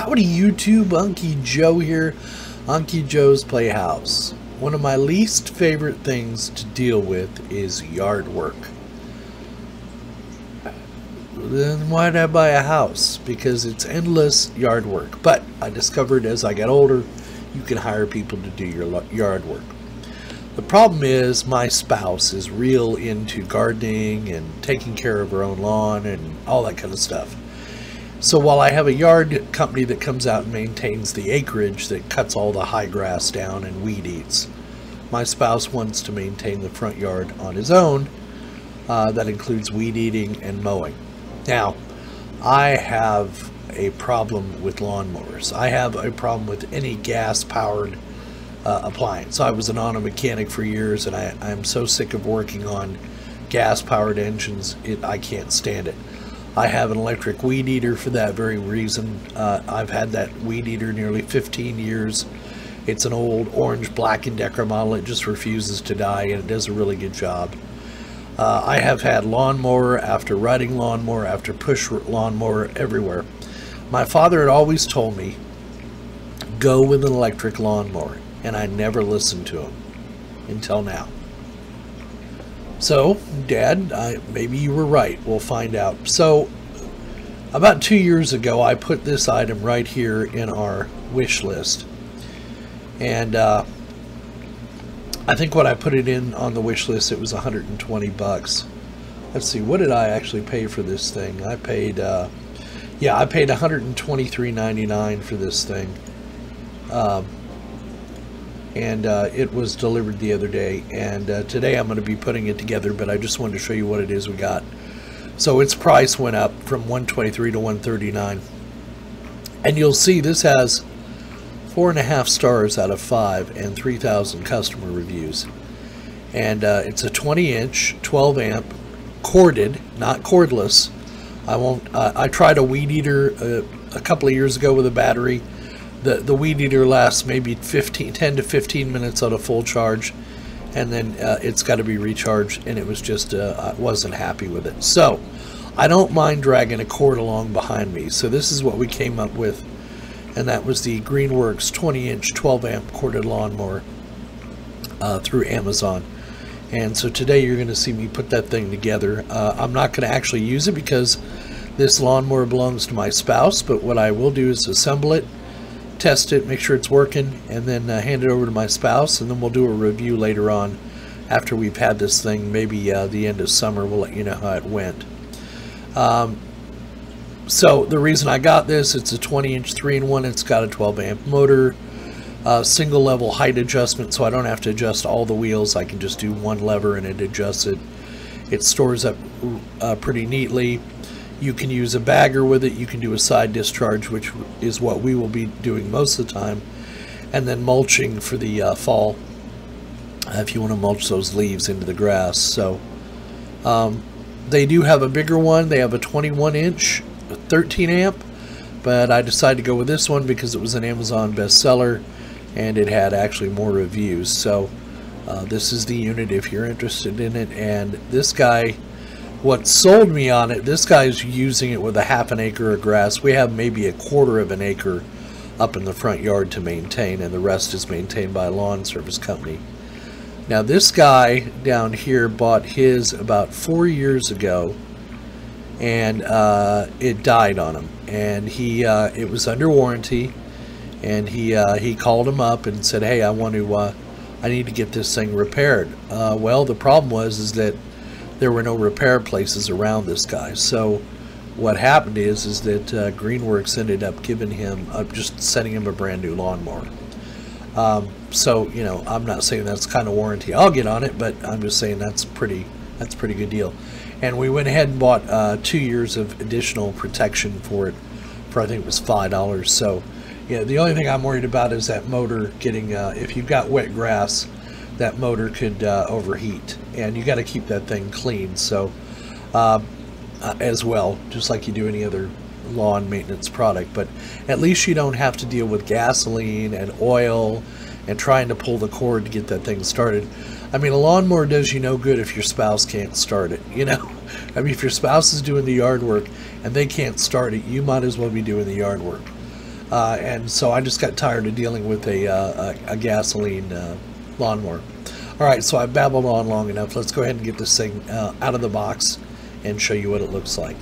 Howdy YouTube, Unky Joe here, Unky Joe's Playhouse. One of my least favorite things to deal with is yard work. Then why did I buy a house? Because it's endless yard work. But I discovered as I got older, you can hire people to do your yard work. The problem is my spouse is real into gardening and taking care of her own lawn and all that kind of stuff. So while I have a yard company that comes out and maintains the acreage that cuts all the high grass down and weed eats, my spouse wants to maintain the front yard on his own. That includes weed eating and mowing. Now, I have a problem with lawnmowers. I have a problem with any gas-powered appliance. I was an auto mechanic for years, and I'm so sick of working on gas-powered engines, I can't stand it. I have an electric weed eater for that very reason. I've had that weed eater nearly 15 years. It's an old orange Black & Decker model. It just refuses to die, and it does a really good job. I have had lawnmower after riding lawnmower after push lawnmower everywhere. My father had always told me, go with an electric lawnmower, and I never listened to him until now. So, Dad, maybe you were right. We'll find out. So, about 2 years ago, I put this item right here in our wish list. And I think when I put it in on the wish list, it was 120 bucks. Let's see, what did I actually pay for this thing? I paid, yeah, I paid $123.99 for this thing. And it was delivered the other day, and today I'm going to be putting it together, but I just wanted to show you what it is we got. So its price went up from $123 to $139, and you'll see this has 4.5 stars out of 5 and 3,000 customer reviews. And it's a 20-inch 12-amp corded, not cordless. I tried a weed eater a couple of years ago with a battery. The weed eater lasts maybe 10 to 15 minutes on a full charge, and then it's got to be recharged, and it was just, I wasn't happy with it. So, I don't mind dragging a cord along behind me. So this is what we came up with, and that was the Greenworks 20-inch 12-amp corded lawnmower through Amazon. And so today you're going to see me put that thing together. I'm not going to actually use it because this lawnmower belongs to my spouse, but what I will do is assemble it, test it, make sure it's working, and then hand it over to my spouse, and then we'll do a review later on after we've had this thing. Maybe the end of summer, we'll let you know how it went. So the reason I got this, it's a 20-inch 3-in-1. It's got a 12-amp motor, single level height adjustment, so I don't have to adjust all the wheels. I can just do one lever and it adjusts it. It stores up pretty neatly. You can use a bagger with it. You can do a side discharge, which is what we will be doing most of the time, and then mulching for the fall if you want to mulch those leaves into the grass. So they do have a bigger one. They have a 21-inch 13-amp, but I decided to go with this one because it was an Amazon bestseller and it had actually more reviews. So this is the unit if you're interested in it. And this guy, what sold me on it, this guy's using it with a ½ an acre of grass. We have maybe 1/4 of an acre up in the front yard to maintain, and the rest is maintained by a lawn service company. Now this guy down here bought his about 4 years ago, and it died on him, and it was under warranty, and he called him up and said, hey, I need to get this thing repaired. Well, the problem was that there were no repair places around this guy. So what happened is that Greenworks ended up giving him, just sending him a brand new lawnmower. So, you know, I'm not saying that's kind of warranty I'll get on it, but I'm just saying that's a pretty good deal. And we went ahead and bought 2 years of additional protection for it, for I think it was $5. So, yeah, the only thing I'm worried about is that motor getting, if you've got wet grass, that motor could overheat, and you got to keep that thing clean. So as well, just like you do any other lawn maintenance product, but at least you don't have to deal with gasoline and oil and trying to pull the cord to get that thing started. I mean, a lawnmower does you no good if your spouse can't start it, you know. I mean, if your spouse is doing the yard work and they can't start it, you might as well be doing the yard work. And so I just got tired of dealing with a gasoline lawnmower. Alright, so I've babbled on long enough. Let's go ahead and get this thing out of the box and show you what it looks like.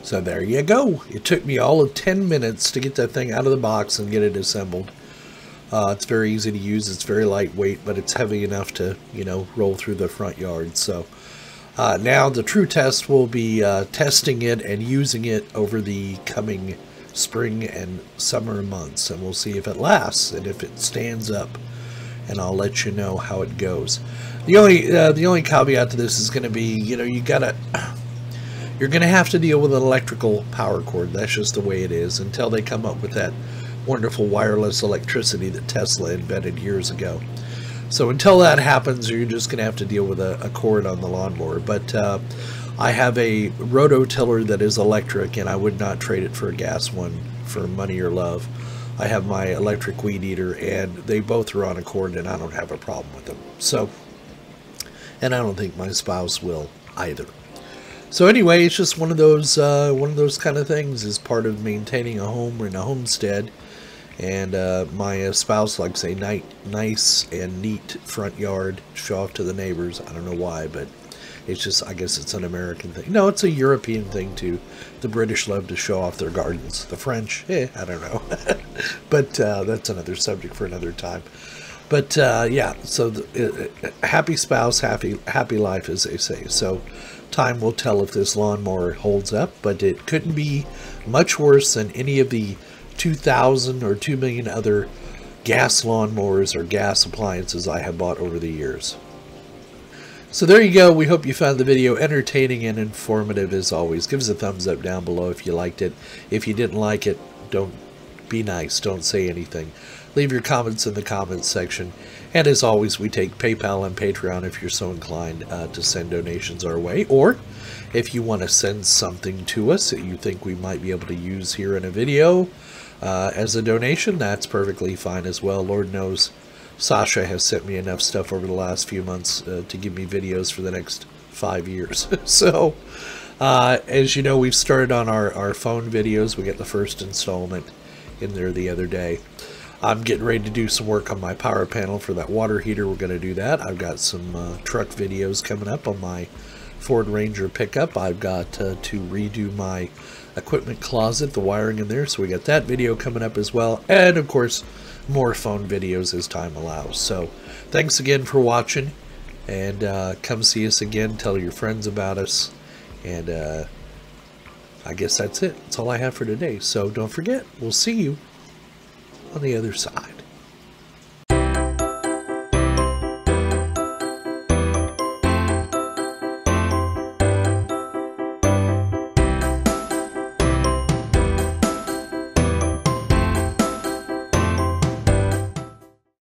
So there you go. It took me all of 10 minutes to get that thing out of the box and get it assembled. It's very easy to use. It's very lightweight, but it's heavy enough to, you know, roll through the front yard. So now the true test will be testing it and using it over the coming spring and summer months, and we'll see if it lasts and if it stands up, and I'll let you know how it goes. The only caveat to this is going to be, you know, you're going to have to deal with an electrical power cord. That's just the way it is until they come up with that wonderful wireless electricity that Tesla invented years ago. So until that happens, you're just going to have to deal with a cord on the lawnmower. But I have a rototiller that is electric, and I would not trade it for a gas one for money or love. I have my electric weed eater, and they both are on a cord, and I don't have a problem with them. So, and I don't think my spouse will either. So anyway, it's just one of those kind of things as part of maintaining a home or in a homestead. And my spouse likes a nice and neat front yard to show off to the neighbors. I don't know why, but it's just, I guess it's an American thing. No, it's a European thing too. The British love to show off their gardens. The French, I don't know. But that's another subject for another time. But yeah, so happy spouse, happy life, as they say. So time will tell if this lawnmower holds up, but it couldn't be much worse than any of the 2,000 or 2 million other gas lawnmowers or gas appliances I have bought over the years. So there you go. We hope you found the video entertaining and informative as always. Give us a thumbs up down below if you liked it. If you didn't like it, don't be nice. Don't say anything. Leave your comments in the comments section. And as always, we take PayPal and Patreon if you're so inclined to send donations our way. Or if you want to send something to us that you think we might be able to use here in a video as a donation, that's perfectly fine as well. Lord knows Sasha has sent me enough stuff over the last few months to give me videos for the next 5 years. So, as you know, we've started on our phone videos. We got the first installment in there the other day. I'm getting ready to do some work on my power panel for that water heater. We're going to do that. I've got some truck videos coming up on my Ford Ranger pickup. I've got to redo my equipment closet, the wiring in there. So we got that video coming up as well. And of course, more phone videos as time allows. So thanks again for watching, and come see us again. Tell your friends about us. And I guess that's it. That's all I have for today. So don't forget, we'll see you on the other side.